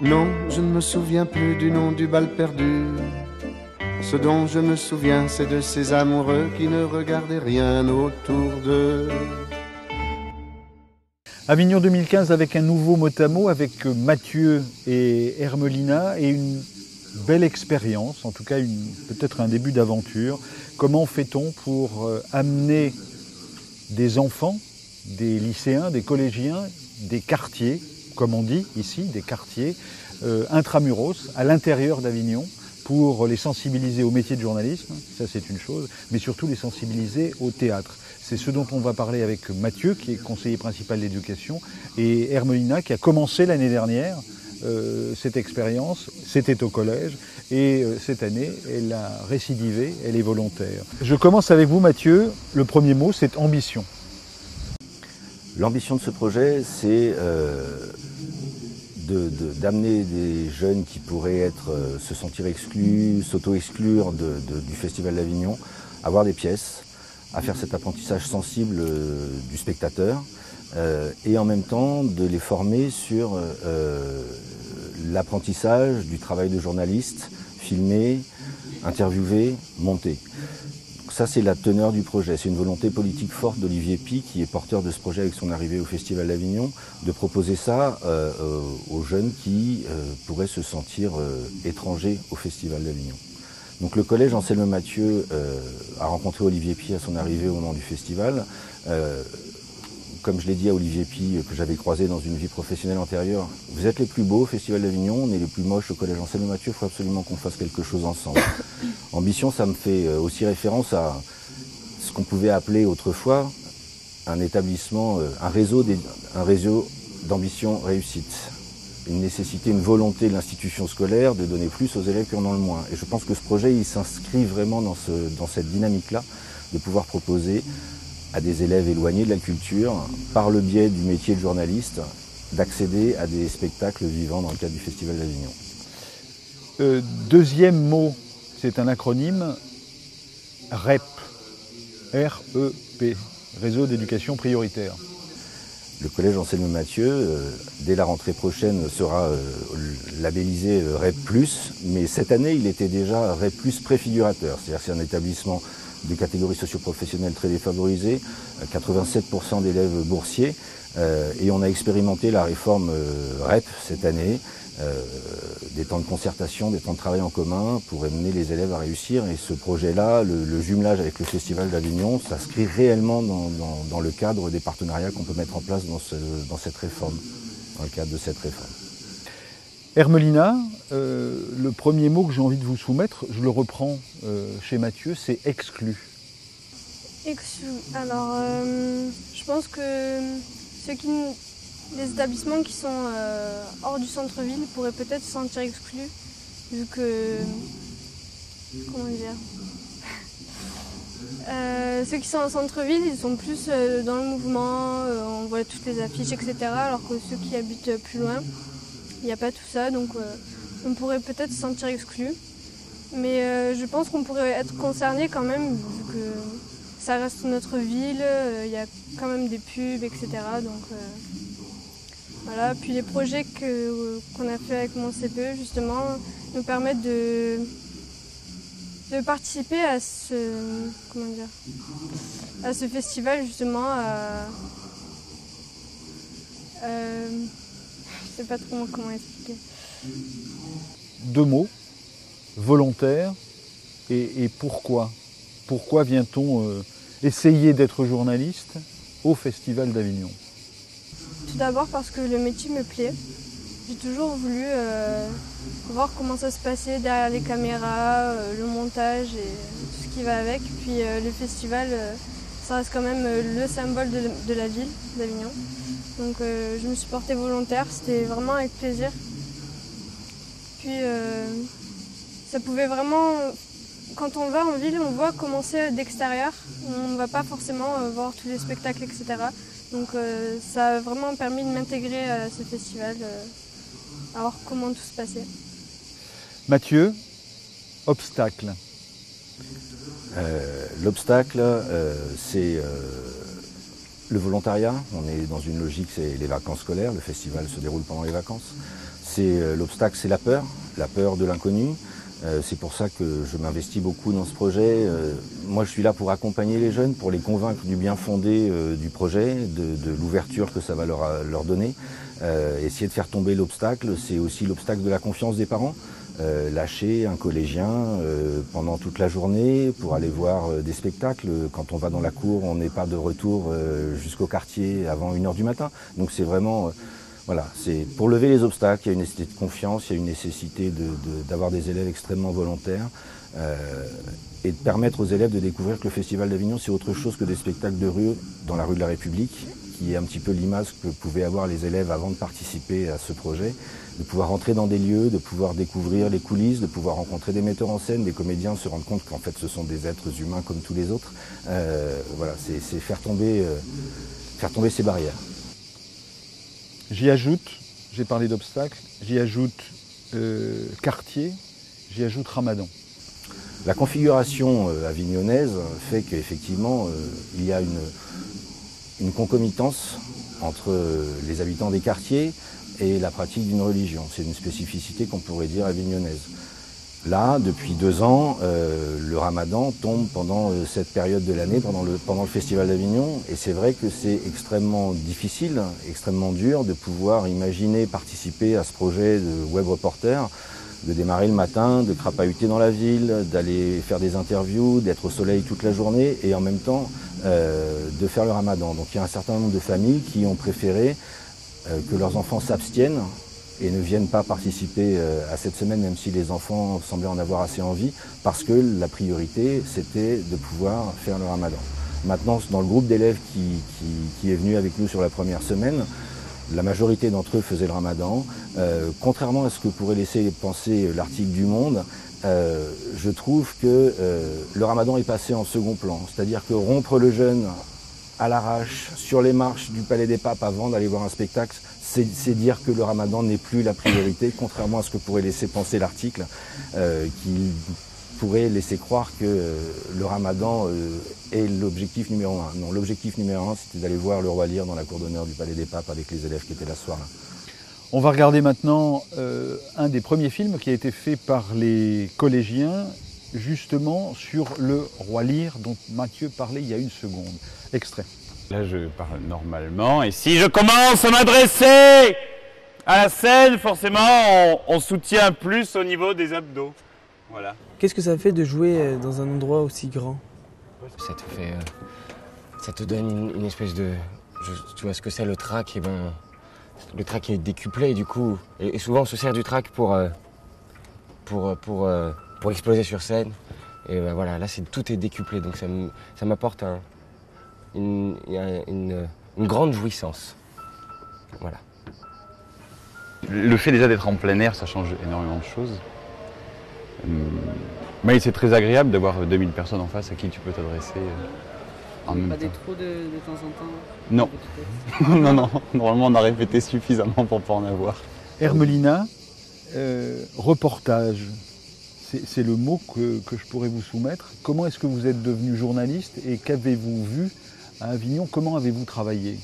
Non, je ne me souviens plus du nom du bal perdu. Ce dont je me souviens, c'est de ces amoureux qui ne regardaient rien autour d'eux. Avignon 2015 avec un nouveau mot à mot avec Mathieu et Hermelina et une belle expérience, en tout cas peut-être un début d'aventure. Comment fait-on pour amener des enfants, des lycéens, des collégiens, des quartiers, comme on dit ici, des quartiers intramuros, à l'intérieur d'Avignon, pour les sensibiliser au métier de journalisme, ça c'est une chose, mais surtout les sensibiliser au théâtre. C'est ce dont on va parler avec Mathieu, qui est conseiller principal d'éducation, et Hermelina, qui a commencé l'année dernière cette expérience. C'était au collège, et cette année, elle a récidivé, elle est volontaire. Je commence avec vous, Mathieu. Le premier mot, c'est ambition. L'ambition de ce projet, c'est d'amener des jeunes qui pourraient se sentir exclus, s'auto-exclure du Festival d'Avignon, à voir des pièces, à faire cet apprentissage sensible du spectateur, et en même temps de les former sur l'apprentissage du travail de journaliste, filmer, interviewer, monter. Ça, c'est la teneur du projet. C'est une volonté politique forte d'Olivier Py, qui est porteur de ce projet avec son arrivée au Festival d'Avignon, de proposer ça aux jeunes qui pourraient se sentir étrangers au Festival d'Avignon. Donc le collège Anselme Mathieu a rencontré Olivier Py à son arrivée au moment du festival. Comme je l'ai dit à Olivier Py, que j'avais croisé dans une vie professionnelle antérieure, vous êtes les plus beaux au Festival d'Avignon, on est les plus moches au collège Anselme Mathieu, il faut absolument qu'on fasse quelque chose ensemble. Ambition, ça me fait aussi référence à ce qu'on pouvait appeler autrefois un établissement, un réseau d'ambition réussite. Une nécessité, une volonté de l'institution scolaire de donner plus aux élèves qui en ont le moins. Et je pense que ce projet, il s'inscrit vraiment dans cette dynamique-là, de pouvoir proposer à des élèves éloignés de la culture, par le biais du métier de journaliste, d'accéder à des spectacles vivants dans le cadre du Festival d'Avignon. Deuxième mot, c'est un acronyme, REP, R-E-P, Réseau d'éducation prioritaire. Le collège Anselme Mathieu, dès la rentrée prochaine, sera labellisé REP+, mais cette année, il était déjà REP+, préfigurateur, c'est-à-dire c'est un établissement de catégories socio-professionnelles très défavorisées, 87% d'élèves boursiers, et on a expérimenté la réforme REP cette année, des temps de concertation, des temps de travail en commun pour amener les élèves à réussir. Et ce projet-là, le jumelage avec le Festival d'Avignon, s'inscrit réellement dans le cadre des partenariats qu'on peut mettre en place dans cette réforme, dans le cadre de cette réforme. Hermelina, le premier mot que j'ai envie de vous soumettre, je le reprends chez Mathieu, c'est exclu. Exclu. Alors, je pense que les établissements qui sont hors du centre-ville pourraient peut-être se sentir exclus, vu que... Comment dire ceux qui sont en centre-ville, ils sont plus dans le mouvement, on voit toutes les affiches, etc. Alors que ceux qui habitent plus loin, il n'y a pas tout ça, donc on pourrait peut-être se sentir exclus. Mais je pense qu'on pourrait être concerné quand même, vu que ça reste notre ville, il y a quand même des pubs, etc. Donc voilà. Puis les projets qu'on a fait avec mon CPE, justement, nous permettent de participer à ce festival, justement. Je ne sais pas trop comment expliquer. Deux mots, volontaire et pourquoi. Pourquoi vient-on essayer d'être journaliste au Festival d'Avignon? Tout d'abord parce que le métier me plaît. J'ai toujours voulu voir comment ça se passait derrière les caméras, le montage et tout ce qui va avec. Puis le festival, ça reste quand même le symbole de la ville d'Avignon. Donc je me suis portée volontaire, c'était vraiment avec plaisir. Puis ça pouvait vraiment... Quand on va en ville, on voit comment c'est d'extérieur. On ne va pas forcément voir tous les spectacles, etc. Donc ça a vraiment permis de m'intégrer à ce festival, à voir comment tout se passait. Mathieu, obstacle. L'obstacle, c'est le volontariat. On est dans une logique, c'est les vacances scolaires. Le festival se déroule pendant les vacances. L'obstacle, c'est la peur de l'inconnu. C'est pour ça que je m'investis beaucoup dans ce projet. Moi, je suis là pour accompagner les jeunes, pour les convaincre du bien fondé du projet, de l'ouverture que ça va leur donner. Essayer de faire tomber l'obstacle, c'est aussi l'obstacle de la confiance des parents. Lâcher un collégien pendant toute la journée pour aller voir des spectacles. Quand on va dans la cour, on n'est pas de retour jusqu'au quartier avant 1h du matin. Donc c'est vraiment... Voilà, c'est pour lever les obstacles, il y a une nécessité de confiance, il y a une nécessité d'avoir des élèves extrêmement volontaires et de permettre aux élèves de découvrir que le Festival d'Avignon, c'est autre chose que des spectacles de rue dans la rue de la République, qui est un petit peu l'image que pouvaient avoir les élèves avant de participer à ce projet, de pouvoir entrer dans des lieux, de pouvoir découvrir les coulisses, de pouvoir rencontrer des metteurs en scène, des comédiens, se rendre compte qu'en fait ce sont des êtres humains comme tous les autres. Voilà, c'est faire tomber ces barrières. J'y ajoute, j'ai parlé d'obstacles, j'y ajoute quartier, j'y ajoute Ramadan. La configuration avignonnaise fait qu'effectivement il y a une concomitance entre les habitants des quartiers et la pratique d'une religion. C'est une spécificité qu'on pourrait dire avignonnaise. Là, depuis 2 ans, le Ramadan tombe pendant cette période de l'année, pendant le Festival d'Avignon. Et c'est vrai que c'est extrêmement difficile, extrêmement dur de pouvoir imaginer participer à ce projet de web reporter, de démarrer le matin, de crapahuter dans la ville, d'aller faire des interviews, d'être au soleil toute la journée et en même temps de faire le Ramadan. Donc il y a un certain nombre de familles qui ont préféré que leurs enfants s'abstiennent et ne viennent pas participer à cette semaine, même si les enfants semblaient en avoir assez envie, parce que la priorité, c'était de pouvoir faire le Ramadan. Maintenant, dans le groupe d'élèves qui est venu avec nous sur la première semaine, la majorité d'entre eux faisaient le Ramadan. Contrairement à ce que pourrait laisser penser l'article du Monde, je trouve que le Ramadan est passé en second plan. C'est-à-dire que rompre le jeûne à l'arrache, sur les marches du Palais des Papes avant d'aller voir un spectacle, c'est dire que le Ramadan n'est plus la priorité, contrairement à ce que pourrait laisser penser l'article, qui pourrait laisser croire que le Ramadan est l'objectif numéro 1. Non, l'objectif numéro 1, c'était d'aller voir le roi Lear dans la cour d'honneur du Palais des Papes avec les élèves qui étaient là ce soir-là. On va regarder maintenant un des premiers films qui a été fait par les collégiens, justement sur le roi Lear dont Mathieu parlait il y a une seconde. Extrait. Là, je parle normalement, et si je commence à m'adresser à la scène, forcément, on soutient plus au niveau des abdos. Voilà. Qu'est-ce que ça fait de jouer dans un endroit aussi grand? Ça te donne une espèce de... Tu vois ce que c'est le track, et ben, le track est décuplé, du coup, et souvent on se sert du track pour exploser sur scène. Et ben, voilà, là tout est décuplé, donc ça m'apporte une grande jouissance. Voilà. Le fait déjà d'être en plein air, ça change énormément de choses. Mais c'est très agréable d'avoir 2000 personnes en face à qui tu peux t'adresser en même temps. Pas des trous de temps en temps? Non. Non, normalement on a répété suffisamment pour pas en avoir. Hermelina, reportage, c'est le mot que je pourrais vous soumettre. Comment est-ce que vous êtes devenu journaliste et qu'avez-vous vu à Avignon? Comment avez-vous travaillé?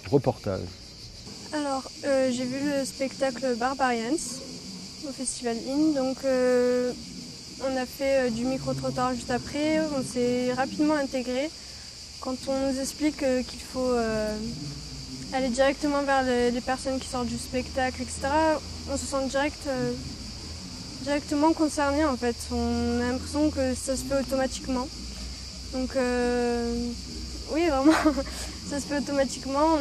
Reportage. Alors, j'ai vu le spectacle Barbarians au Festival In, donc on a fait du micro-trottoir juste après, on s'est rapidement intégré. Quand on nous explique qu'il faut aller directement vers les personnes qui sortent du spectacle, etc., on se sent directement concerné en fait. On a l'impression que ça se fait automatiquement. Donc oui, vraiment, ça se fait automatiquement.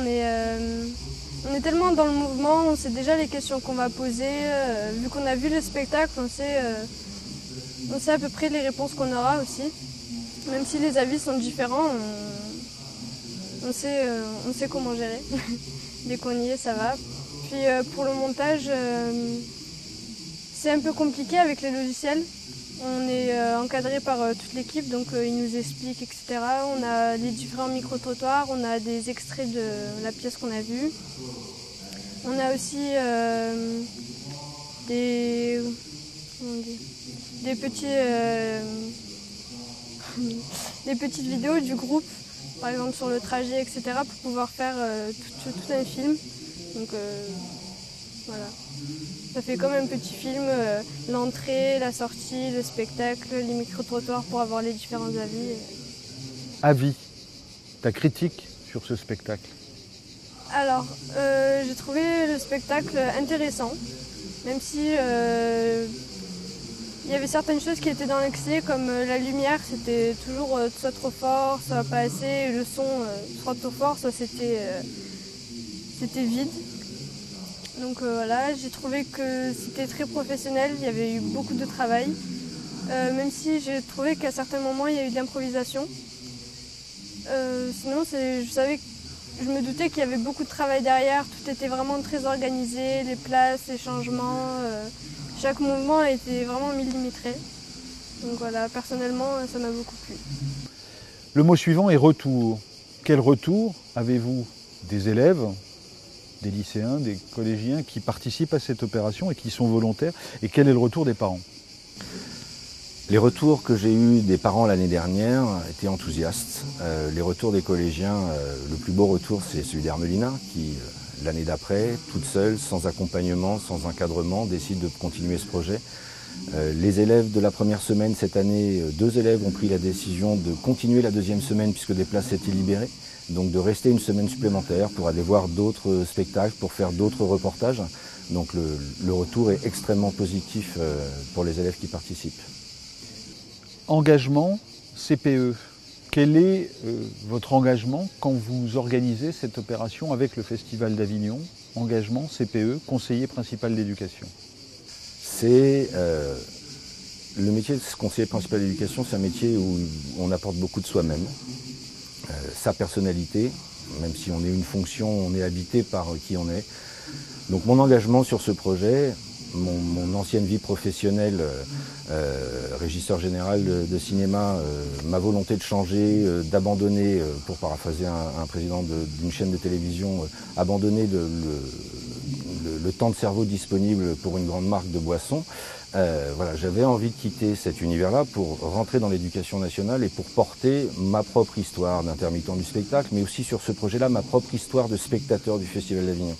On est tellement dans le mouvement, on sait déjà les questions qu'on va poser. Vu qu'on a vu le spectacle, on sait à peu près les réponses qu'on aura aussi. Même si les avis sont différents, on sait comment gérer. Dès qu'on y est, ça va. Puis pour le montage, c'est un peu compliqué avec les logiciels. On est encadré par toute l'équipe, donc ils nous expliquent, etc. On a les différents micro-trottoirs, on a des extraits de la pièce qu'on a vue. On a aussi des petites vidéos du groupe, par exemple sur le trajet, etc. pour pouvoir faire tout un film. Donc voilà. Ça fait comme un petit film, l'entrée, la sortie, le spectacle, les micro-trottoirs pour avoir les différents avis. Avis, ta critique sur ce spectacle? Alors, j'ai trouvé le spectacle intéressant, même si il y avait certaines choses qui étaient dans l'excès, comme la lumière, c'était toujours soit trop fort, soit pas assez, et le son soit trop fort, soit c'était vide. Donc voilà, j'ai trouvé que c'était très professionnel, il y avait eu beaucoup de travail, même si j'ai trouvé qu'à certains moments il y a eu de l'improvisation. Sinon, je me doutais qu'il y avait beaucoup de travail derrière, tout était vraiment très organisé, les places, les changements, chaque mouvement a été vraiment millimétré. Donc voilà, personnellement, ça m'a beaucoup plu. Le mot suivant est retour. Quel retour avez-vous des élèves, des lycéens, des collégiens qui participent à cette opération et qui sont volontaires? Et quel est le retour des parents? Les retours que j'ai eus des parents l'année dernière étaient enthousiastes. Les retours des collégiens, le plus beau retour, c'est celui d'Hermelina qui, l'année d'après, toute seule, sans accompagnement, sans encadrement, décide de continuer ce projet. Les élèves de la première semaine cette année, 2 élèves ont pris la décision de continuer la deuxième semaine puisque des places étaient libérées. Donc de rester une semaine supplémentaire pour aller voir d'autres spectacles, pour faire d'autres reportages. Donc le retour est extrêmement positif pour les élèves qui participent. Engagement, CPE. Quel est votre engagement quand vous organisez cette opération avec le Festival d'Avignon? Engagement, CPE, conseiller principal d'éducation. C'est le métier de conseiller principal d'éducation, c'est un métier où on apporte beaucoup de soi-même, sa personnalité, même si on est une fonction, on est habité par qui on est. Donc mon engagement sur ce projet, mon ancienne vie professionnelle, régisseur général de cinéma, ma volonté de changer, d'abandonner, pour paraphraser un président d'une chaîne de télévision, abandonner le temps de cerveau disponible pour une grande marque de boissons. Voilà, j'avais envie de quitter cet univers-là pour rentrer dans l'éducation nationale et pour porter ma propre histoire d'intermittent du spectacle, mais aussi sur ce projet-là, ma propre histoire de spectateur du Festival d'Avignon.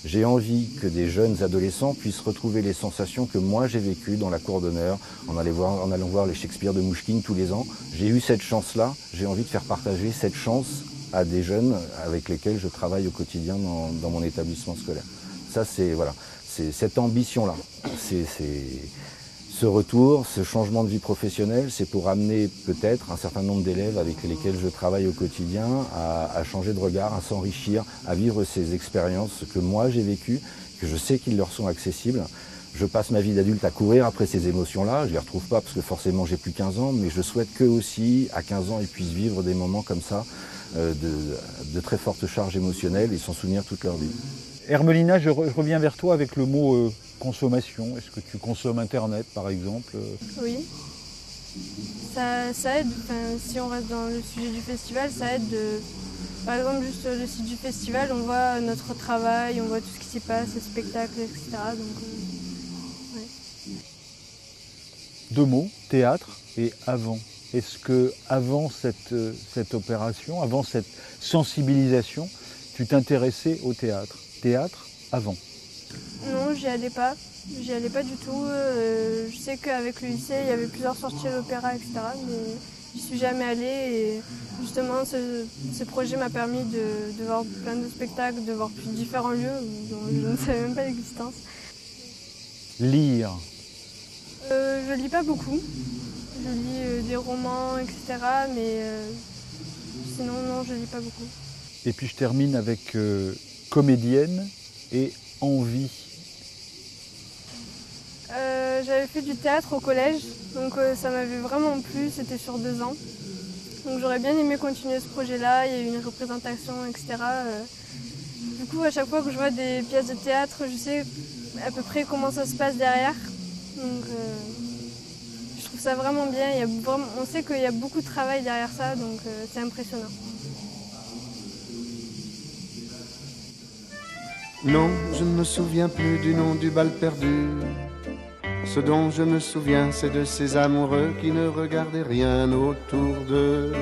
J'ai envie que des jeunes adolescents puissent retrouver les sensations que moi j'ai vécues dans la cour d'honneur, en allant voir les Shakespeare de Mouchkine tous les ans. J'ai eu cette chance-là, j'ai envie de faire partager cette chance à des jeunes avec lesquels je travaille au quotidien dans mon établissement scolaire. Ça, c'est voilà, cette ambition-là. Ce retour, ce changement de vie professionnelle, c'est pour amener peut-être un certain nombre d'élèves avec lesquels je travaille au quotidien à changer de regard, à s'enrichir, à vivre ces expériences que moi j'ai vécues, que je sais qu'ils leur sont accessibles. Je passe ma vie d'adulte à courir après ces émotions-là, je ne les retrouve pas parce que forcément j'ai plus 15 ans, mais je souhaite qu'eux aussi, à 15 ans, ils puissent vivre des moments comme ça, de très forte charge émotionnelle et s'en souvenir toute leur vie. Hermelina, je reviens vers toi avec le mot consommation. Est-ce que tu consommes Internet, par exemple? Oui. Ça aide, si on reste dans le sujet du festival, ça aide. Par exemple, juste sur le site du festival, on voit notre travail, on voit tout ce qui s'y passe, les spectacles, etc. Donc, ouais. 2 mots, théâtre et avant. Est-ce que avant cette opération, avant cette sensibilisation, tu t'intéressais au théâtre? Théâtre avant? Non, j'y allais pas du tout. Je sais qu'avec le lycée, il y avait plusieurs sorties à l'opéra, etc. Mais j'y suis jamais allée et justement, ce projet m'a permis de voir plein de spectacles, de voir différents lieux dont je ne savais même pas l'existence. Lire? Je lis pas beaucoup. Je lis des romans, etc. Mais sinon, non, je lis pas beaucoup. Et puis je termine avec comédienne et envie. J'avais fait du théâtre au collège, donc ça m'avait vraiment plu, c'était sur 2 ans. Donc j'aurais bien aimé continuer ce projet-là, il y a eu une représentation, etc. Du coup, à chaque fois que je vois des pièces de théâtre, je sais à peu près comment ça se passe derrière. Donc je trouve ça vraiment bien, on sait qu'il y a beaucoup de travail derrière ça, donc c'est impressionnant. Non, je ne me souviens plus du nom du bal perdu. Ce dont je me souviens, c'est de ces amoureux qui ne regardaient rien autour d'eux.